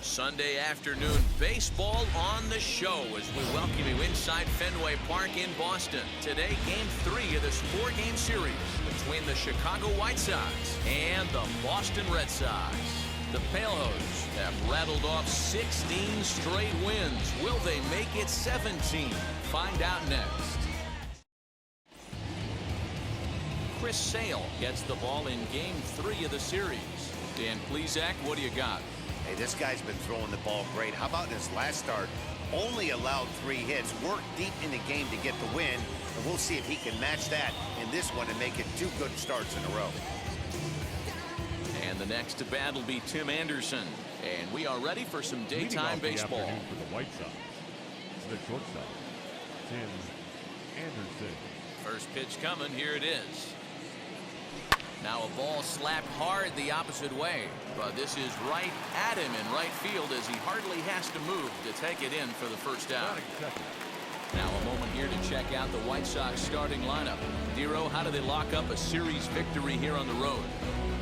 Sunday afternoon baseball on the show as we welcome you inside Fenway Park in Boston. Today, Game 3 of this 4-game series between the Chicago White Sox and the Boston Red Sox. The Pailhoes have rattled off 16 straight wins. Will they make it 17? Find out next. Chris Sale gets the ball in Game 3 of the series. Dan Plesac, what do you got? Hey, this guy's been throwing the ball great. How about his last start? Only allowed 3 hits, worked deep in the game to get the win, and we'll see if he can match that in this one and make it 2 good starts in a row. And the next to bat will be Tim Anderson, and we are ready for some daytime baseball. For the White Sox, the shortstop, Tim Anderson. First pitch coming. Here it is. Now a ball slapped hard the opposite way, but this is right at him in right field as he hardly has to move to take it in for the first out. Now a moment here to check out the White Sox starting lineup. Dero, how do they lock up a series victory here on the road?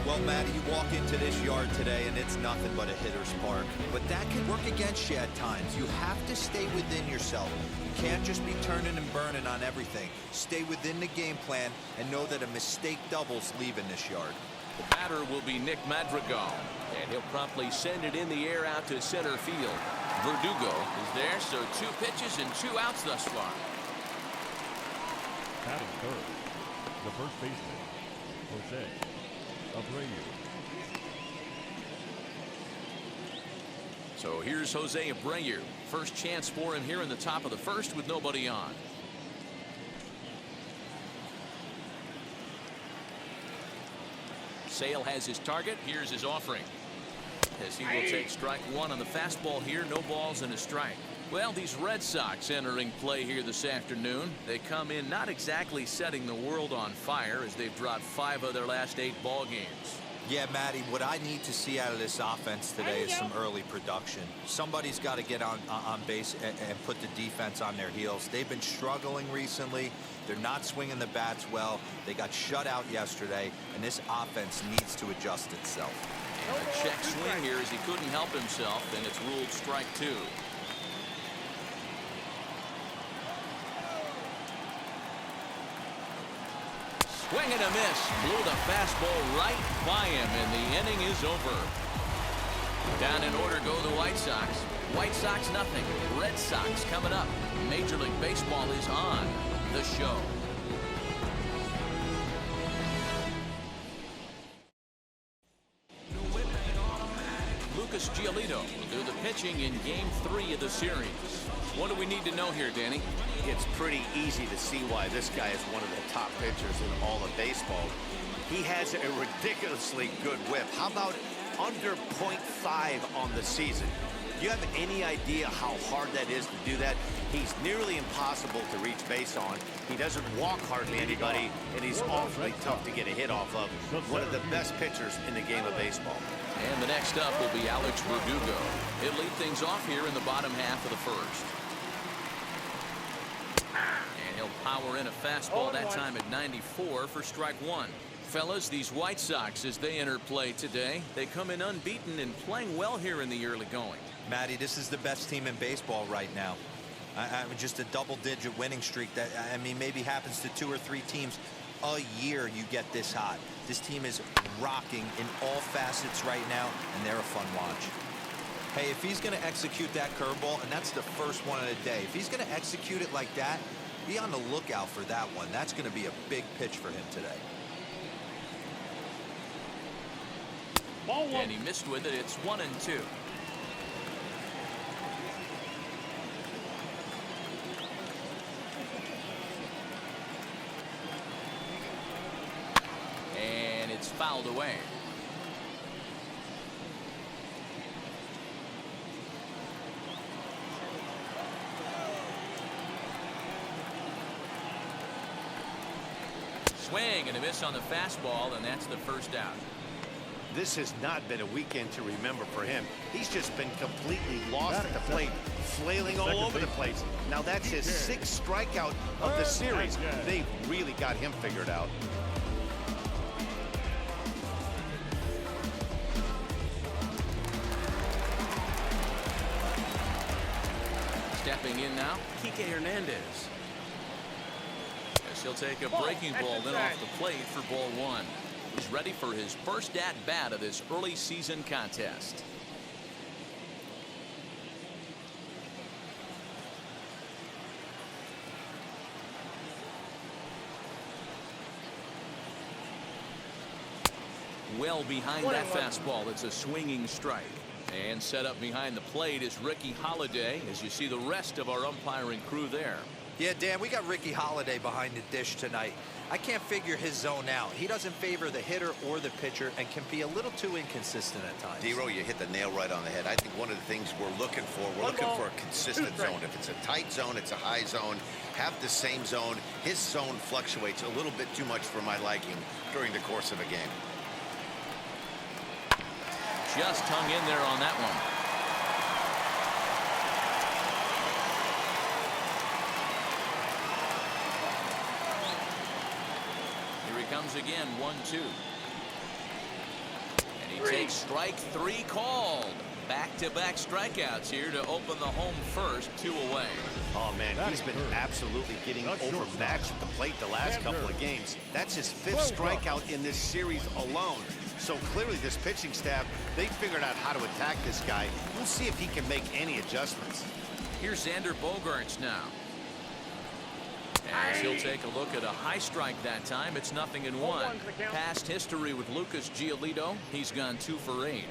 Well, Matty, you walk into this yard today and it's nothing but a hitter's park. But that can work against you at times. You have to stay within yourself. You can't just be turning and burning on everything. Stay within the game plan and know that a mistake doubles leaving this yard. The batter will be Nick Madrigal, and he'll promptly send it in the air out to center field. Verdugo is there, so 2 pitches and 2 outs thus far. Batting third, the first baseman, Jose Abreu. So here's Jose Abreu. First chance for him here in the top of the first with nobody on. Sale has his target. Here's his offering. As he will take strike 1 on the fastball here. No balls and a strike. Well, these Red Sox entering play here this afternoon. They come in not exactly setting the world on fire as they've dropped 5 of their last 8 ball games. Yeah, Matty, what I need to see out of this offense today is some early production. Somebody's got to get on base and put the defense on their heels. They've been struggling recently. They're not swinging the bats well. They got shut out yesterday, and this offense needs to adjust itself. And a check swing here as he couldn't help himself, and it's ruled strike 2. Swing and a miss. Blew the fastball right by him, and the inning is over. Down in order go the White Sox. White Sox nothing. Red Sox coming up. Major League Baseball is on the show. Lucas Giolito will do the pitching in Game 3 of the series. What do we need to know here, Danny? It's pretty easy to see why this guy is one of the top pitchers in all of baseball. He has a ridiculously good whip. How about under .5 on the season? Do you have any idea how hard that is to do that? He's nearly impossible to reach base on. He doesn't walk hardly anybody, and he's awfully tough to get a hit off of. One of the best pitchers in the game of baseball. And the next up will be Alex Verdugo. He'll lead things off here in the bottom half of the first. And he'll power in a fastball that time at 94 for strike 1. Fellas, these White Sox, as they enter play today, they come in unbeaten and playing well here in the early going. Matty, this is the best team in baseball right now. Just a double-digit winning streak that, I mean, maybe happens to 2 or 3 teams a year you get this hot. This team is rocking in all facets right now, and they're a fun watch. Hey, if he's going to execute that curveball, and that's the first one of the day, if he's going to execute it like that, be on the lookout for that one. That's going to be a big pitch for him today. And he missed with it. It's 1-2. And it's fouled away. Swing and a miss on the fastball, and that's the first out. This has not been a weekend to remember for him. He's just been completely lost at the plate, flailing all over the place. Now that's his 6th strikeout of the series. They've really got him figured out. Stepping in now, Kike Hernandez. As he'll take a breaking ball then off the plate for ball one. He's ready for his first at-bat of this early season contest. Well behind that fastball. It's a swinging strike. And set up behind the plate is Ricky Holiday, as you see the rest of our umpiring crew there. Yeah, Dan, we got Ricky Holiday behind the dish tonight. I can't figure his zone out. He doesn't favor the hitter or the pitcher and can be a little too inconsistent at times. D-Row, you hit the nail right on the head. I think one of the things we're looking for a consistent zone. If it's a tight zone, it's a high zone. Have the same zone. His zone fluctuates a little bit too much for my liking during the course of a game. Just hung in there on that one. Here he comes again, 1-2. And he takes strike three called. Back-to-back strikeouts here to open the home first, 2 away. Oh, man, he's been absolutely getting overmatched at the plate the last couple of games. That's his 5th strikeout in this series alone. So clearly this pitching staff, they figured out how to attack this guy. We'll see if he can make any adjustments. Here's Xander Bogaerts now. As he'll take a look at a high strike that time. It's 0-1. Past history with Lucas Giolito. He's gone 2 for 8.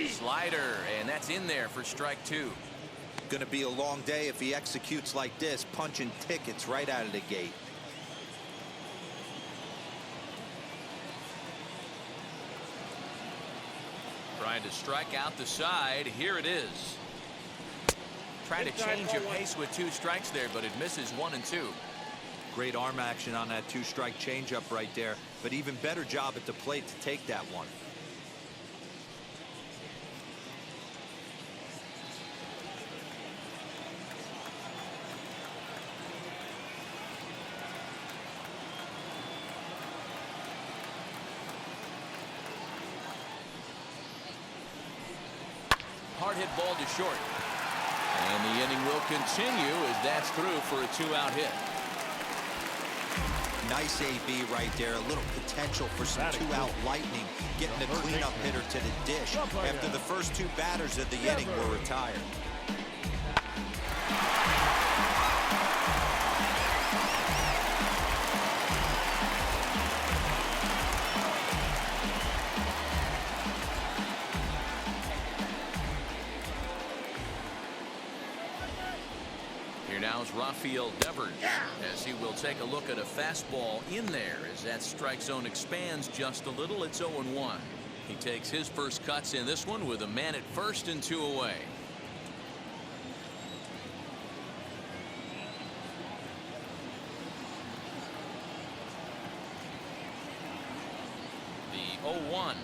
Slider, and that's in there for strike 2. Going to be a long day if he executes like this, punching tickets right out of the gate. Trying to strike out the side. Here it is. Trying to change your pace with 2 strikes there, but it misses 1 and 2. Great arm action on that 2-strike changeup right there, but even better job at the plate to take that one. Hard hit ball to short. And the inning will continue as that's through for a 2-out hit. Nice AB right there. A little potential for some 2-out lightning, getting the cleanup hitter to the dish after the first 2 batters of the inning were retired. Now is Rafael Devers as he will take a look at a fastball in there as that strike zone expands just a little. It's 0-1. He takes his first cuts in this one with a man at first and 2 away. The 0-1.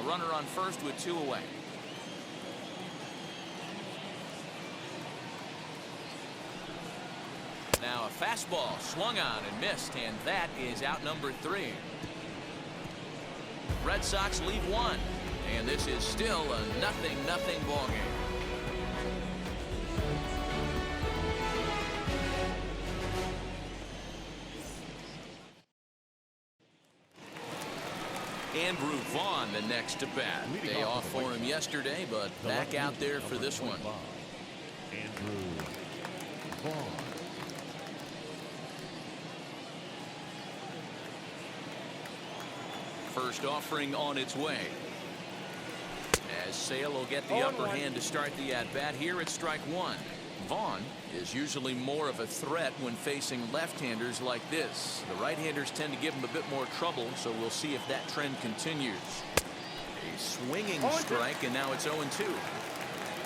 Runner on first with 2 away. Now a fastball swung on and missed, and that is out number 3. Red Sox leave 1, and this is still a 0-0 ball game. Andrew Vaughn the next to bat. Day off for him yesterday, but back out there for this one. Andrew Vaughn. First offering on its way. As Sale will get the upper hand to start the at-bat here at strike 1. Vaughn is usually more of a threat when facing left-handers like this. The right-handers tend to give him a bit more trouble, so we'll see if that trend continues. A swinging strike, and now it's 0-2.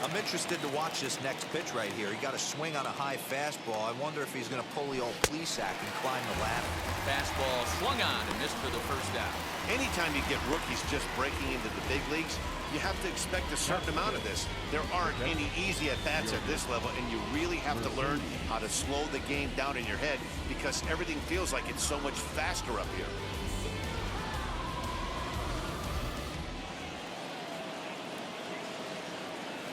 I'm interested to watch this next pitch right here. He got a swing on a high fastball. I wonder if he's going to pull the old Plesac and climb the ladder. Fastball swung on and missed for the first out. Anytime you get rookies just breaking into the big leagues, you have to expect a certain amount of this. There aren't any easy at-bats at this level, and you really have to learn how to slow the game down in your head because everything feels like it's so much faster up here.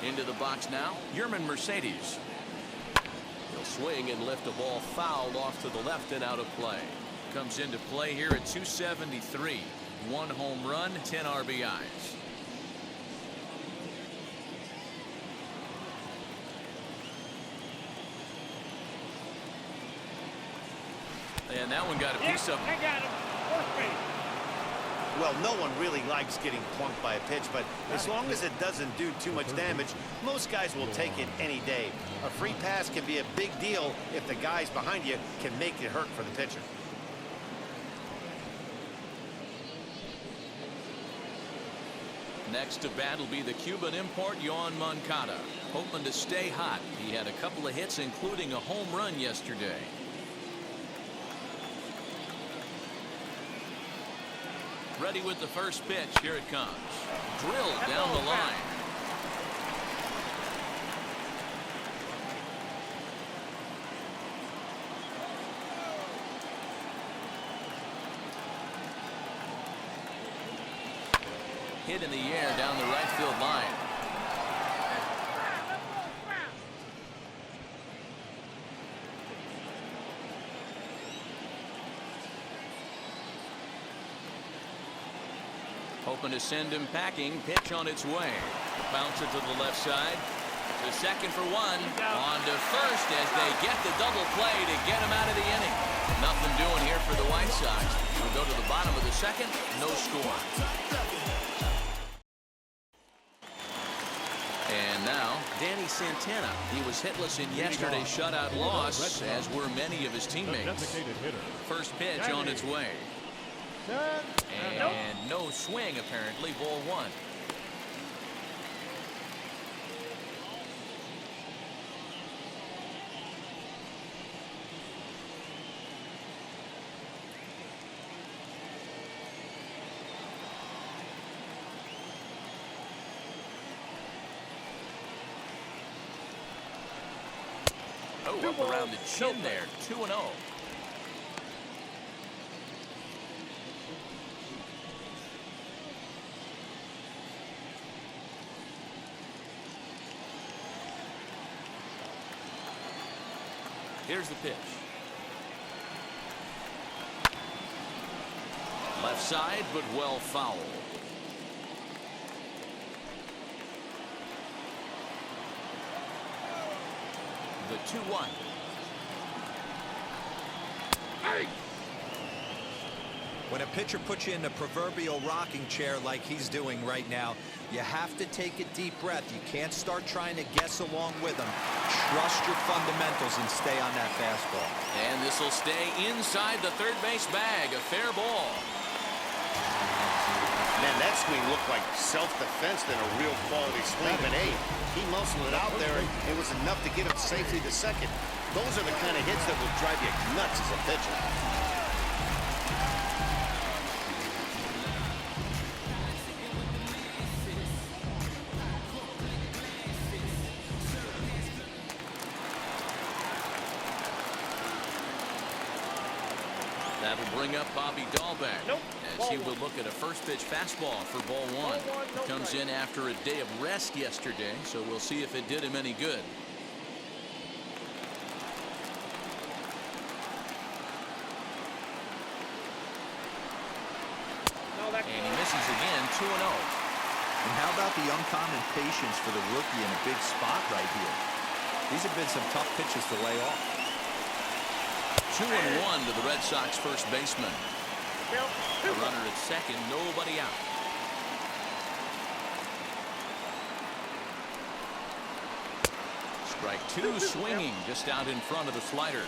Into the box now, Yerman Mercedes. He'll swing and lift a ball fouled off to the left and out of play. Comes into play here at 273. 1 home run, 10 RBIs. And that one got a piece of him. I got him. First base. Well, no one really likes getting plunked by a pitch, but as long as it doesn't do too much damage, most guys will take it any day. A free pass can be a big deal if the guys behind you can make it hurt for the pitcher. Next to bat will be the Cuban import Yoan Moncada, hoping to stay hot. He had a couple of hits, including a home run yesterday. Ready with the first pitch. Here it comes. Drilled down the line. Hit in the air down the right field line. Hoping to send him packing. Pitch on its way. Bounce it to the left side. To second for one. On to first as they get the double play to get him out of the inning. Nothing doing here for the White Sox. We'll go to the bottom of the second. No score. And now, Danny Santana. He was hitless in yesterday's shutout loss, as were many of his teammates. First pitch on its way. And no swing, apparently. Ball 1. Oh, up around the chin there. 2-0. Here's the pitch. Left side, but well foul. The 2-1. Hey. When a pitcher puts you in the proverbial rocking chair like he's doing right now, you have to take a deep breath. You can't start trying to guess along with him. Trust your fundamentals and stay on that fastball. And this will stay inside the third base bag. A fair ball. Man, that swing looked like self-defense than a real quality swing. But hey, he muscled it out there, and it was enough to get him safely to second. Those are the kind of hits that will drive you nuts as a pitcher. That'll bring up Bobby Dahlbeck. Nope. As he will look at a first pitch fastball for ball 1. It comes in after a day of rest yesterday, so we'll see if it did him any good. And he misses again. 2-0. And how about the uncommon patience for the rookie in a big spot right here? These have been some tough pitches to lay off. 2-1 to the Red Sox first baseman. A runner at second, nobody out. Strike two, swinging just out in front of the slider.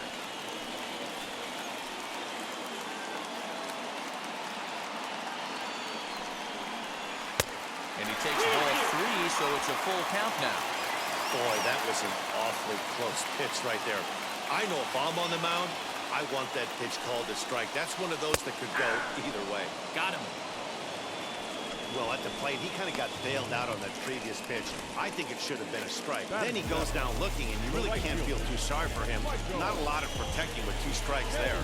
And he takes ball three, so it's a full count now. Boy, that was an awfully close pitch right there. I know if I'm on the mound, I want that pitch called a strike. That's one of those that could go either way. Got him. Well, at the plate, he kind of got bailed out on that previous pitch. I think it should have been a strike. Then he goes down looking, and you really can't feel too sorry for him. Not a lot of protecting with 2 strikes there.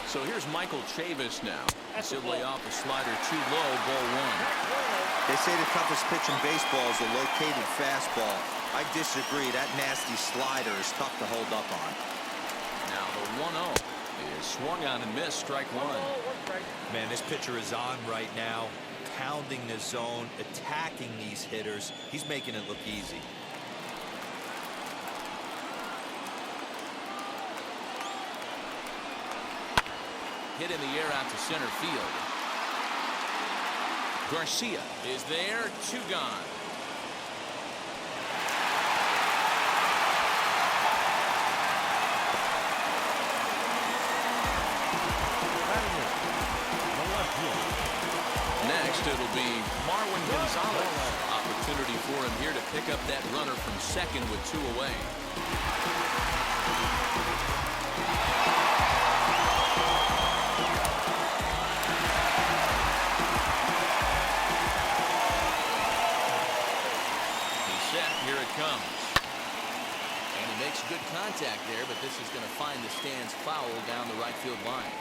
So here's Michael Chavis now. He'll lay off a slider too low, ball one. They say the toughest pitch in baseball is a located fastball. I disagree. That nasty slider is tough to hold up on. Now the 1-0 is swung on and missed, strike one. Man, this pitcher is on right now, pounding the zone, attacking these hitters. He's making it look easy. Hit in the air out to center field. Garcia is there, 2 gone. Next, it'll be Marwin Gonzalez. Opportunity for him here to pick up that runner from second with 2 away. Here it comes. And he makes good contact there, but this is going to find the stands foul down the right field line.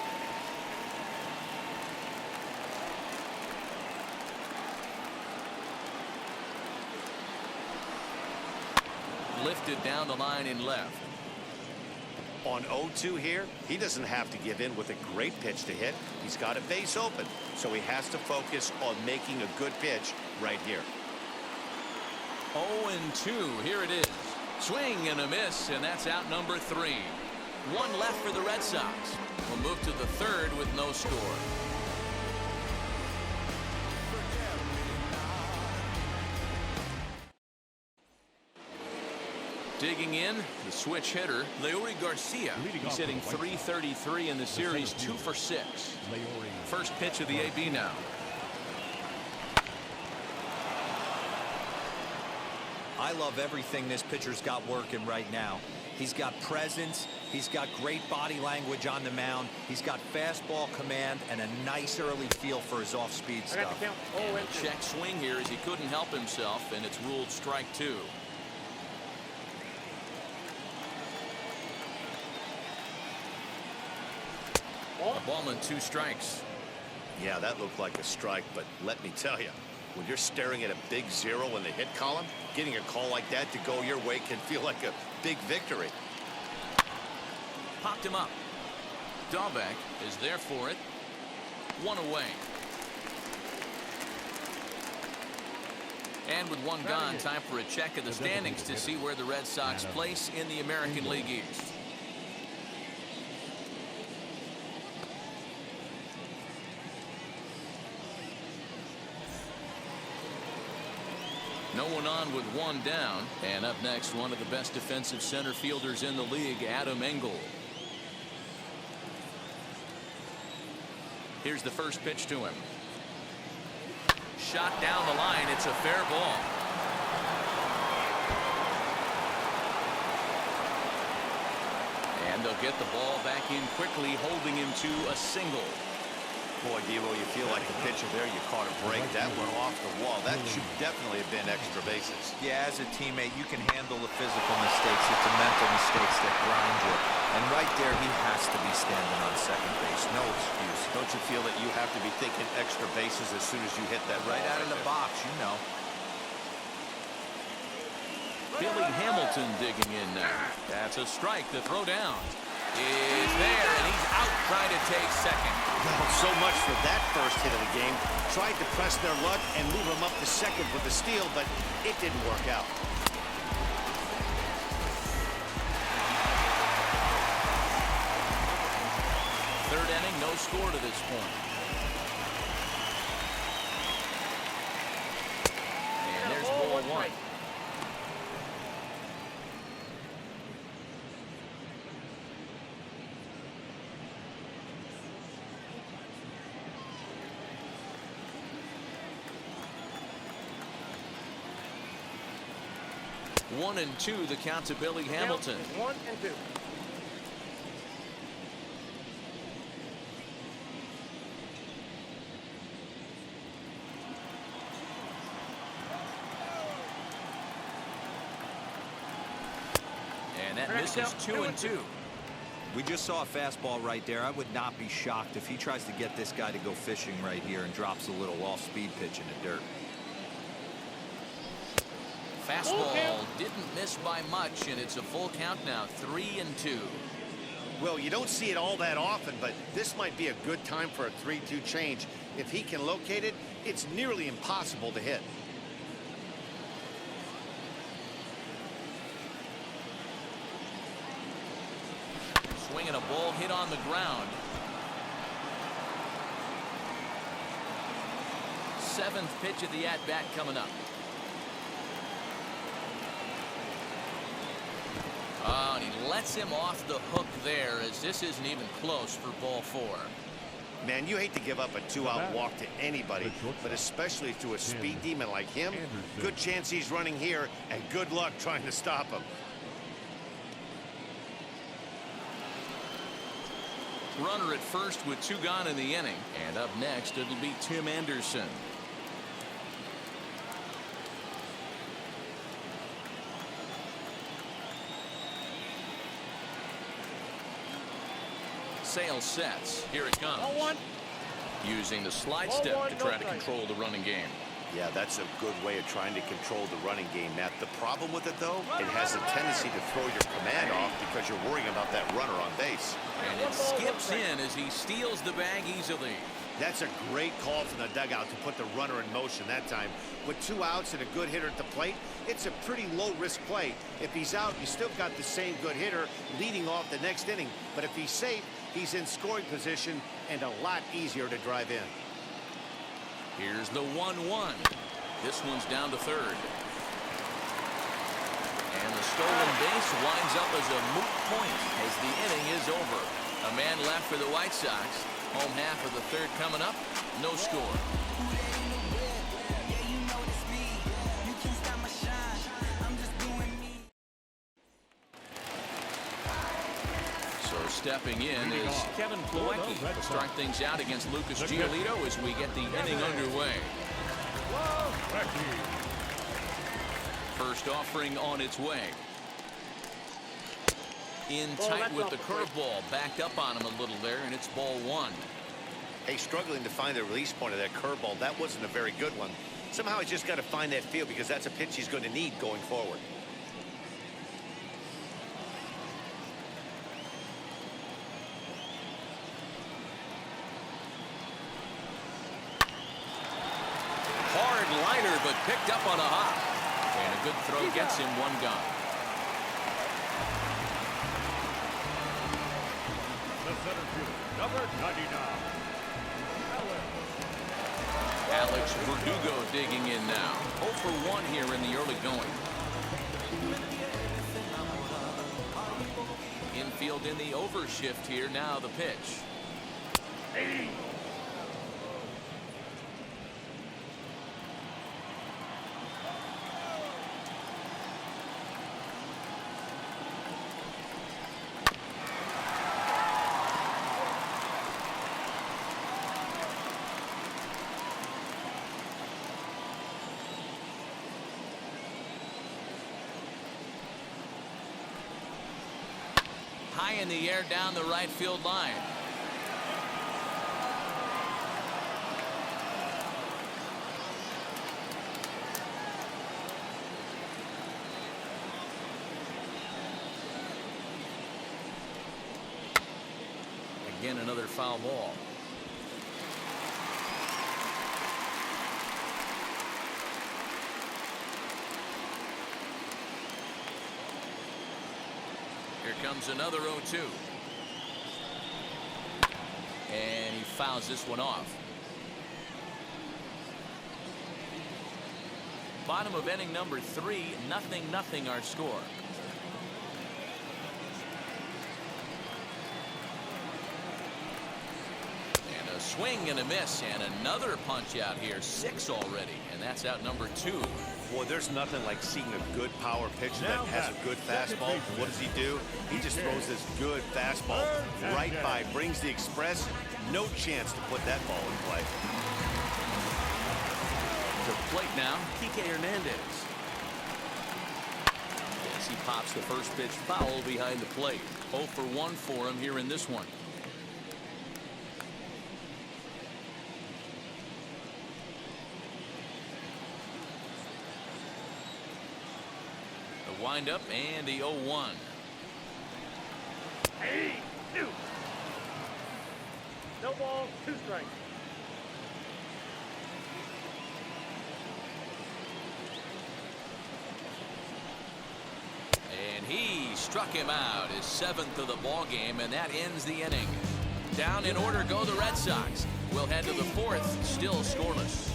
Lifted down the line in left. On 0-2 here, he doesn't have to give in with a great pitch to hit. He's got a base open, so he has to focus on making a good pitch right here. 0-2. Here it is. Swing and a miss, and that's out number 3. 1 left for the Red Sox. We'll move to the 3rd with no score. Digging in, the switch hitter, Leury Garcia. He's hitting .333 in the series, 2 for 6. First pitch of the AB now. I love everything this pitcher's got working right now. He's got presence. He's got great body language on the mound. He's got fastball command and a nice early feel for his off-speed stuff. And a check swing here as he couldn't help himself, and it's ruled strike 2. A ball and 2 strikes. Yeah, that looked like a strike, but let me tell you, when you're staring at a big 0 in the hit column, getting a call like that to go your way can feel like a big victory. Popped him up. Dahlbeck is there for it. 1 away. And with 1 gone, time for a check of the standings to see where the Red Sox place in the American League East. No one on with 1 down. And up next, one of the best defensive center fielders in the league, Adam Engel. Here's the first pitch to him. Shot down the line. It's a fair ball. And they'll get the ball back in quickly, holding him to a single. Boy, Devo, you feel like the pitcher there, you caught a break. That went off the wall. That should definitely have been extra bases. Yeah, as a teammate, you can handle the physical mistakes. It's the mental mistakes that grind you. And right there, he has to be standing on second base. No excuse. Don't you feel that you have to be thinking extra bases as soon as you hit that Right out of the box, you know. Billy Hamilton digging in now. That's a strike. The throw down is there, and he's out trying to take second. Well, so much for that first hit of the game. Tried to press their luck and move him up to second with the steal, but it didn't work out. Third inning. score to this point. And there's ball one. One and two, the count to Billy Hamilton. 1 and 2. And that misses 2 and 2. We just saw a fastball right there. I would not be shocked if he tries to get this guy to go fishing right here and drops a little off-speed pitch in the dirt. Fastball didn't miss by much, and it's a full count now, 3 and 2. Well, you don't see it all that often, but this might be a good time for a 3-2 change. If he can locate it, it's nearly impossible to hit. Swinging a ball hit on the ground. 7th pitch of the at-bat coming up. Oh, and he lets him off the hook there, as this isn't even close for ball 4. Man, you hate to give up a 2-out walk to anybody, but especially to a speed demon like him. Good chance he's running here, and good luck trying to stop him. Runner at first with 2 gone in the inning. And up next, it'll be Tim Anderson. Sale sets. Here it comes. 0-1. Using the slide step to try to control the running game. Yeah, that's a good way of trying to control the running game, Matt. The problem with it, though, it has a tendency to throw your command off because you're worrying about that runner on base. And it skips in as he steals the bag easily. That's a great call from the dugout to put the runner in motion that time. With 2 outs and a good hitter at the plate, it's a pretty low-risk play. If he's out, you still got the same good hitter leading off the next inning. But if he's safe, he's in scoring position and a lot easier to drive in. Here's the 1-1. This one's down to third. And the stolen base winds up as a moot point as the inning is over. A man left for the White Sox. Home half of the third coming up. No score. So stepping in is Kevin Plawecki to start things out against Lucas Giolito as we get the inning underway. First offering on its way. In tight with the curveball, backed up on him a little there, and it's ball 1. Hey, struggling to find the release point of that curveball. That wasn't a very good one. Somehow he's just got to find that feel because that's a pitch he's going to need going forward. Hard liner, but picked up on a hop. And a good throw gets him 1 gone. The center fielder, number 99. Alex Verdugo digging in now. 0 for 1 here in the early going. Infield in the overshift here. Now the pitch. High in the air down the right field line. Again, another foul ball. Here comes another 0-2. And he fouls this one off. Bottom of inning number 3, 0-0 our score. And a swing and a miss, and another punch out here. 6 already, and that's out number 2. Boy, there's nothing like seeing a good power pitcher that has a good fastball. What does he do? He just throws this good fastball right by, brings the express. No chance to put that ball in play. To plate now, Kike Hernandez. As he pops the first pitch foul behind the plate. 0 for 1 for him here in this one. The windup and the 0-1. Hey, two. No ball, 2 strikes. And he struck him out, his 7th of the ball game, and that ends the inning. Down in order go the Red Sox. We'll head to the 4th, still scoreless.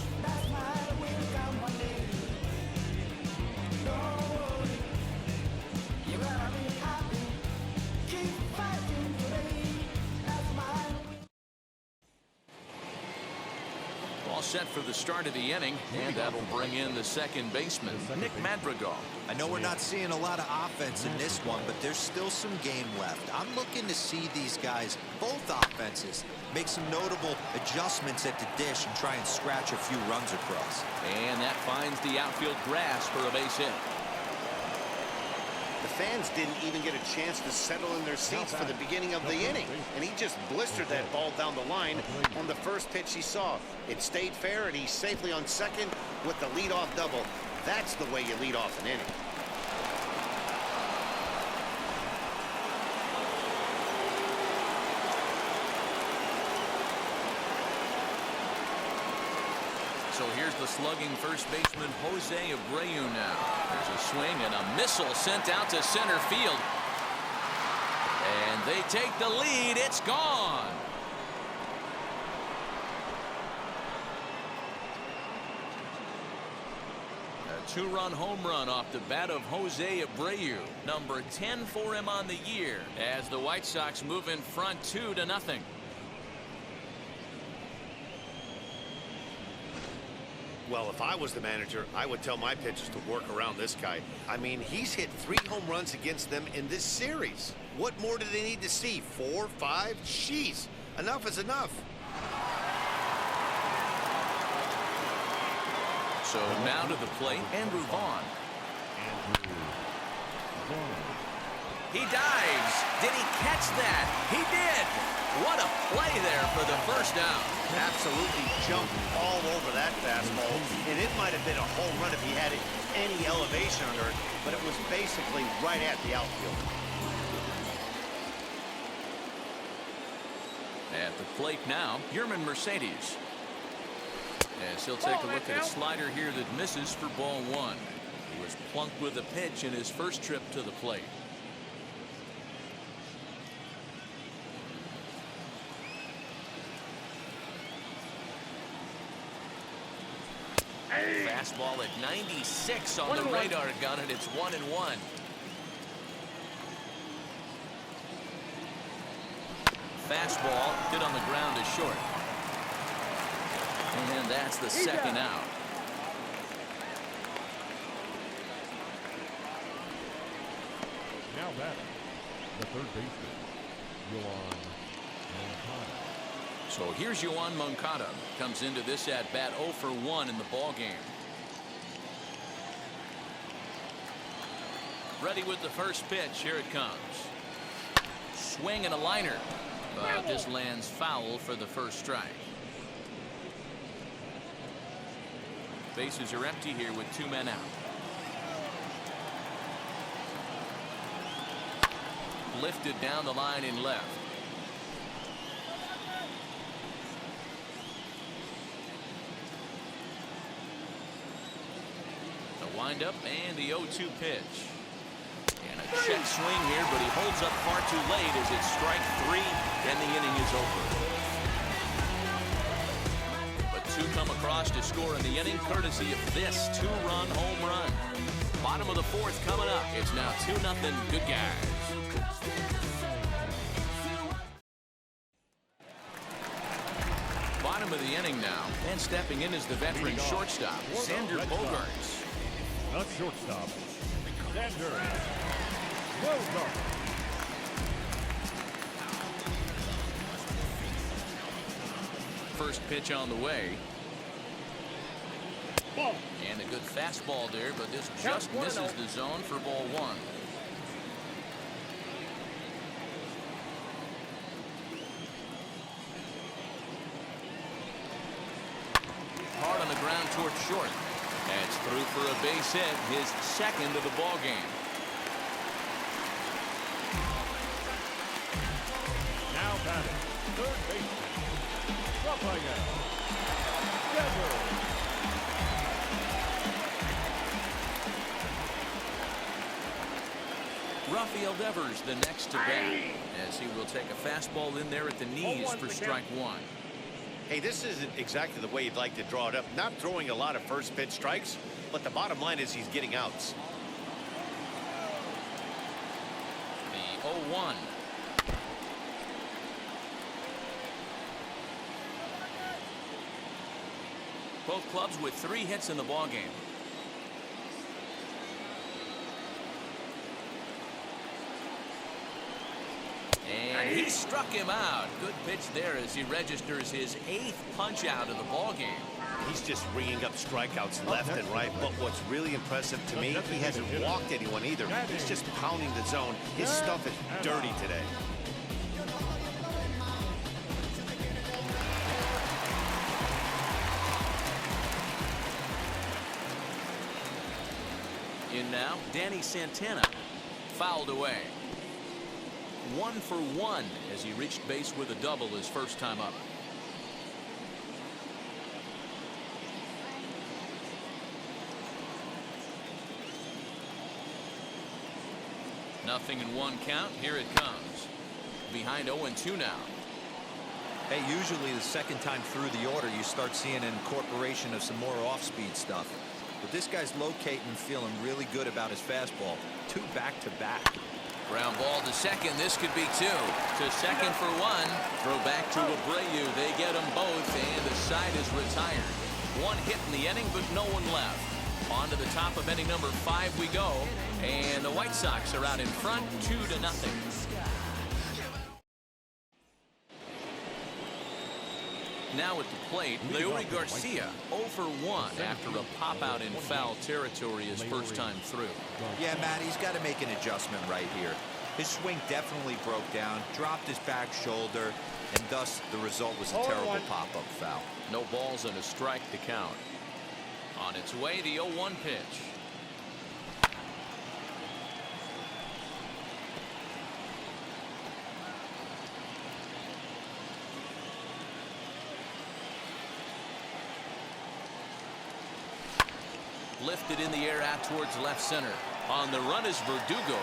All set for the start of the inning, and that'll bring in the second baseman, Nick Madrigal. I know we're not seeing a lot of offense in this one, but there's still some game left. I'm looking to see these guys, both offenses, make some notable adjustments at the dish and try and scratch a few runs across. And that finds the outfield grass for a base hit. The fans didn't even get a chance to settle in their seats for the beginning of the inning, and he just blistered that ball down the line on the first pitch he saw. It stayed fair, and he's safely on second with the leadoff double. That's the way you lead off an inning. So here's the slugging first baseman, Jose Abreu now. There's a swing and a missile sent out to center field. And they take the lead. It's gone. A 2-run home run off the bat of Jose Abreu. Number 10 for him on the year as the White Sox move in front 2-0. Well, if I was the manager, I would tell my pitchers to work around this guy. I mean, he's hit 3 home runs against them in this series. What more do they need to see? 4, 5? Jeez, enough is enough. So now to the plate, Andrew Vaughn. He dives. Did he catch that? He did. What a play there for the first down. Absolutely jumped all over that fastball, and it might have been a home run if he had any elevation under it, but it was basically right at the outfield. At the plate now, Yerman Mercedes. As he'll take a look at a slider here that misses for ball 1. He was plunked with a pitch in his first trip to the plate. Fastball at 96 on the radar gun, and it's 1-1. Fastball hit on the ground is short. And that's the second out. Now batting, the third baseman, Yoan Moncada. So here's Yoan Moncada. Comes into this at bat 0 for 1 in the ball game. Ready with the first pitch. Here it comes. Swing and a liner. But this lands foul for the first strike. Bases are empty here with 2 men out. Lifted down the line in left. The windup and the 0-2 pitch. And a check swing here, but he holds up far too late as it's strike 3 and the inning is over. come across to score in the inning courtesy of this two-run home run. Bottom of the fourth coming up. It's now 2-0 Good Guys. Bottom of the inning now, and stepping in is the veteran shortstop, Xander Bogaerts. Not shortstop. Xander Bogaerts. First pitch on the way. Ball. And a good fastball there, but this just misses the zone for ball one. Hard on the ground towards short. That's through for a base hit, his second of the ball game. Now batting, third baseman, Rafael Devers. Rafael Devers the next to bat, as he will take a fastball in there at the knees for strike one. Hey, this isn't exactly the way you'd like to draw it up. Not throwing a lot of first pitch strikes, but the bottom line is he's getting outs. The 0-1. Both clubs with 3 hits in the ballgame. And he struck him out. Good pitch there as he registers his 8th punch out of the ballgame. He's just ringing up strikeouts left and right. But what's really impressive to me, he hasn't walked anyone either. He's just pounding the zone. His stuff is dirty today. In now, Danny Santana. Fouled away. 1 for 1 as he reached base with a double his first time up. Nothing in 1 count. Here it comes. Behind 0-2 now. Hey, usually the second time through the order you start seeing an incorporation of some more off-speed stuff. But this guy's locating and feeling really good about his fastball. 2 back-to-back. Ground ball to second. This could be 2. To second for 1. Throw back to Abreu. They get them both, and the side is retired. 1 hit in the inning, but no one left. On to the top of inning number 5 we go, and the White Sox are out in front, 2-0. Now at the plate, Leury Garcia 0 for 1 after a pop-out in foul territory his first time through. Yeah, Matt, he's got to make an adjustment right here. His swing definitely broke down, dropped his back shoulder, and thus the result was a terrible pop-up foul. No balls and a strike to count. On its way, the 0-1 pitch. Lifted in the air out towards left center. On the run is Verdugo.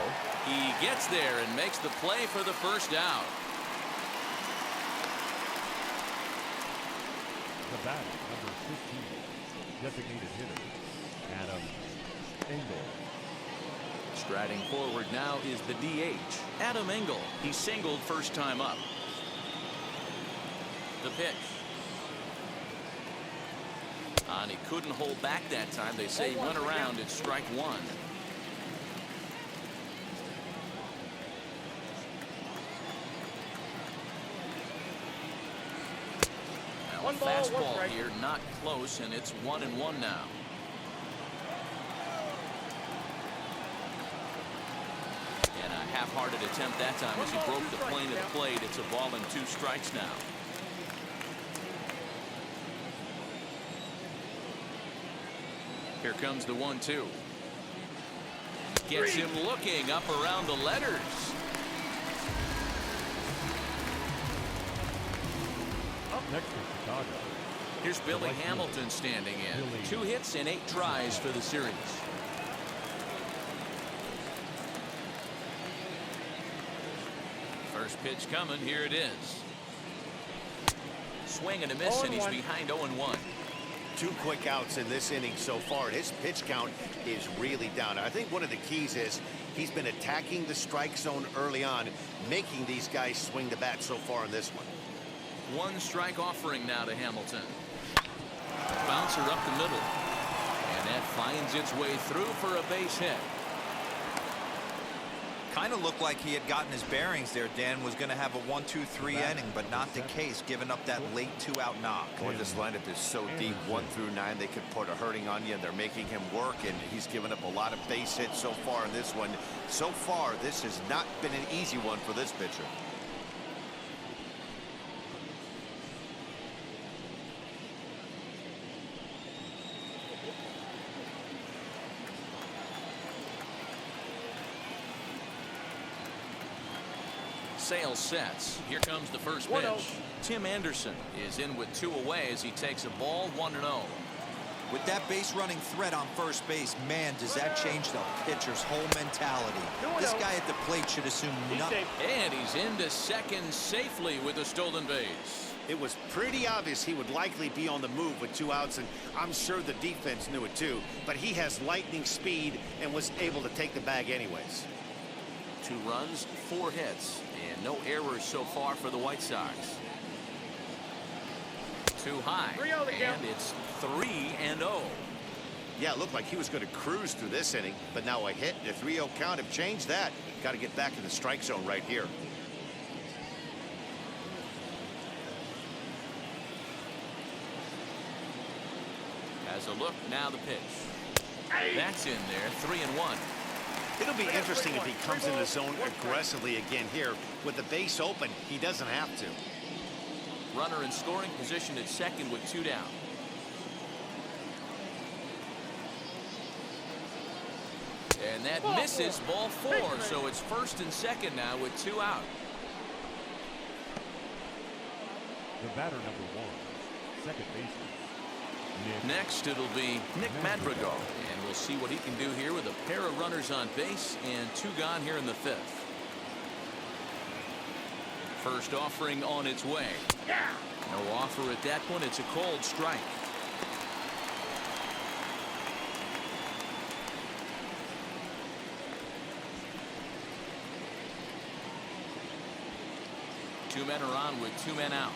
He gets there and makes the play for the first out. The batter, number 15, designated hitter, Adam Engel. Striding forward now is the DH, Adam Engel. He singled first time up. The pitch. And he couldn't hold back that time. They say he went around at strike 1. Now a fastball here, not close, and it's 1-1 now. And a half-hearted attempt that time as he broke the plane of the plate. It's a ball and 2 strikes now. Here comes the 1-2. Gets him looking up around the letters. Up next in Chicago. Here's Billy Hamilton standing in. 2 hits and 8 tries for the series. First pitch coming. Here it is. Swing and a miss, and he's behind 0-1. 2 quick outs in this inning so far. His pitch count is really down. I think one of the keys is he's been attacking the strike zone early on, making these guys swing the bat so far in this one. 1 strike offering now to Hamilton. Bouncer up the middle. And that finds its way through for a base hit. Kind of looked like he had gotten his bearings there. Dan was going to have a 1-2-3 inning, but not the case, giving up that late 2-out knock. Boy, this lineup is so deep, 1 through 9. They could put a hurting on you, and they're making him work, and he's given up a lot of base hits so far in this one. So far, this has not been an easy one for this pitcher. Sale sets. Here comes the first pitch. Tim Anderson is in with 2 away as he takes a ball 1-0. With that base running threat on first base, man, does that change the pitcher's whole mentality. This guy at the plate should assume nothing. And he's into second safely with a stolen base. It was pretty obvious he would likely be on the move with 2 outs, and I'm sure the defense knew it too. But he has lightning speed and was able to take the bag anyways. 2 runs, 4 hits, and no errors so far for the White Sox. Too high, and it's 3-0. Yeah, it looked like he was going to cruise through this inning, but now a hit and a 3-0 count have changed that. Got to get back in the strike zone right here. Has a look, now the pitch. That's in there, 3-1. It'll be interesting if he comes in the zone aggressively again here. With the base open, he doesn't have to. Runner in scoring position at second with 2 down. And that misses, ball 4, so it's first and second now with 2 out. The batter number 1, second baseman. Next, it'll be Nick Madrigal, and we'll see what he can do here with a pair of runners on base and 2 gone here in the 5th. First offering on its way. No offer at that point. It's a cold strike. Two men are on with 2 men out.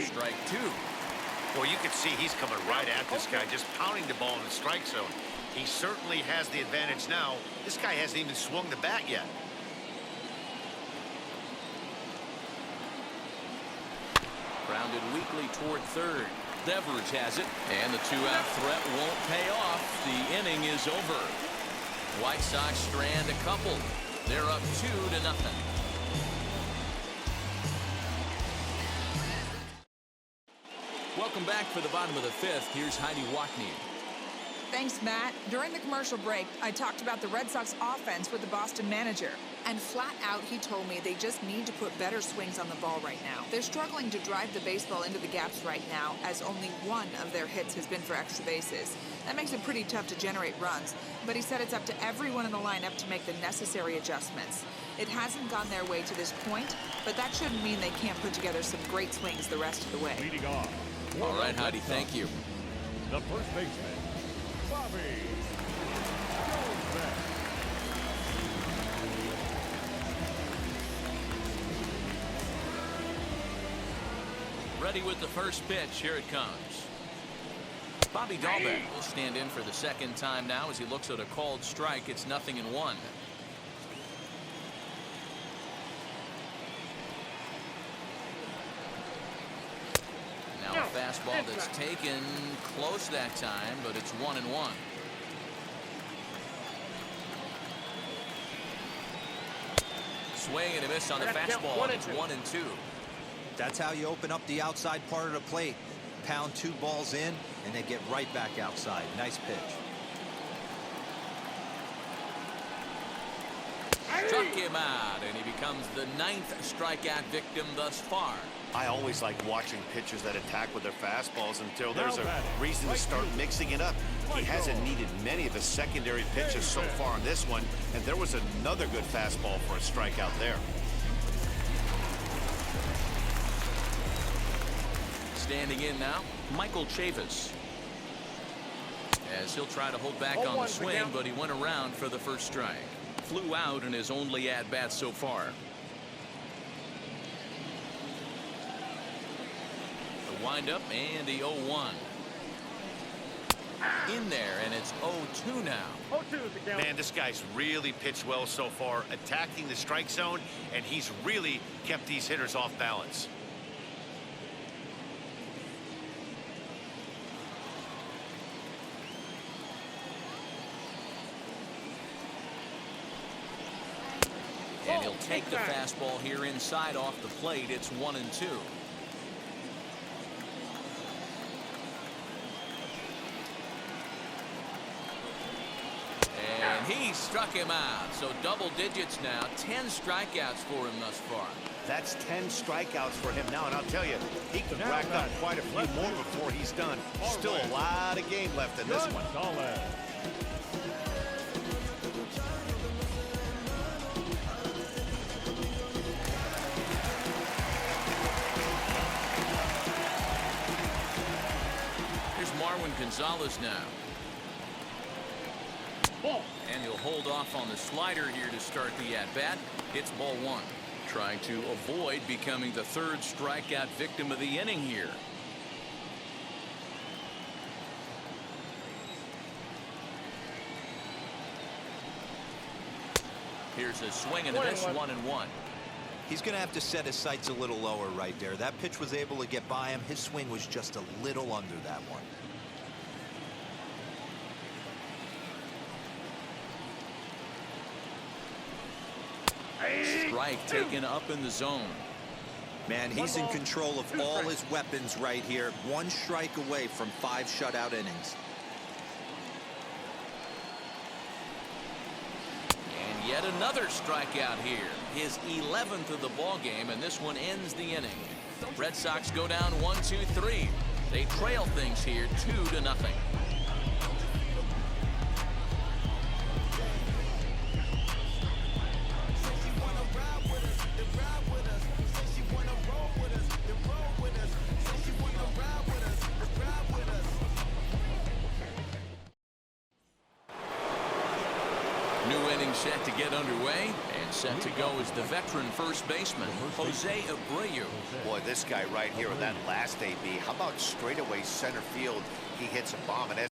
Strike 2. Well, you can see he's coming right at this guy, just pounding the ball in the strike zone. He certainly has the advantage now. This guy hasn't even swung the bat yet. Grounded weakly toward third. Devers has it, and the 2-out threat won't pay off. The inning is over. White Sox strand a couple. They're up 2-0. Welcome back for the bottom of the 5th. Here's Heidi Wackney. Thanks, Matt. During the commercial break, I talked about the Red Sox offense with the Boston manager. And flat out, he told me they just need to put better swings on the ball right now. They're struggling to drive the baseball into the gaps right now, as only 1 of their hits has been for extra bases. That makes it pretty tough to generate runs, but he said it's up to everyone in the lineup to make the necessary adjustments. It hasn't gone their way to this point, but that shouldn't mean they can't put together some great swings the rest of the way. Leading off. All right, Heidi, thank you. The first baseman, Bobby Jones. Ready with the first pitch. Here it comes. Bobby Dahlbeck will stand in for the second time now as he looks at a called strike. It's 0-1. Now a fastball that's taken close that time, but it's 1-1. Swing and a miss on the fastball, and it's 1-2. That's how you open up the outside part of the plate. Pound 2 balls in, and they get right back outside. Nice pitch. Struck him out, and he becomes the 9th strikeout victim thus far. I always like watching pitchers that attack with their fastballs until there's a reason to start mixing it up. He hasn't needed many of his secondary pitches so far in this one, and there was another good fastball for a strikeout there. Standing in now, Michael Chavis. As he'll try to hold back on the swing, but he went around for the first strike. Flew out in his only at-bat so far. The windup and the 0-1. In there, and it's 0-2 now. 0-2 is the count. Man, this guy's really pitched well so far, attacking the strike zone, and he's really kept these hitters off balance. And he'll take the fastball here inside off the plate. It's 1-2. And he struck him out. So double digits now. 10 strikeouts for him thus far. That's 10 strikeouts for him now, and I'll tell you, he could rack up quite a few more before he's done. Still a lot of game left in this one. Solid. Marwin Gonzalez now. Ball. And he'll hold off on the slider here to start the at-bat. It's ball one. Trying to avoid becoming the third strikeout victim of the inning here. Here's a swing and a miss, 1-1. He's going to have to set his sights a little lower right there. That pitch was able to get by him. His swing was just a little under that one. Strike taken up in the zone. Man, he's in control of all his weapons right here. One strike away from 5 shutout innings. And yet another strikeout here. His 11th of the ball game, and this one ends the inning. Red Sox go down 1-2-3. They trail things here 2-0. New inning set to get underway, and set to go is the veteran first baseman, Jose Abreu. Boy, this guy right here with that last AB, how about straightaway center field? He hits a bomb, and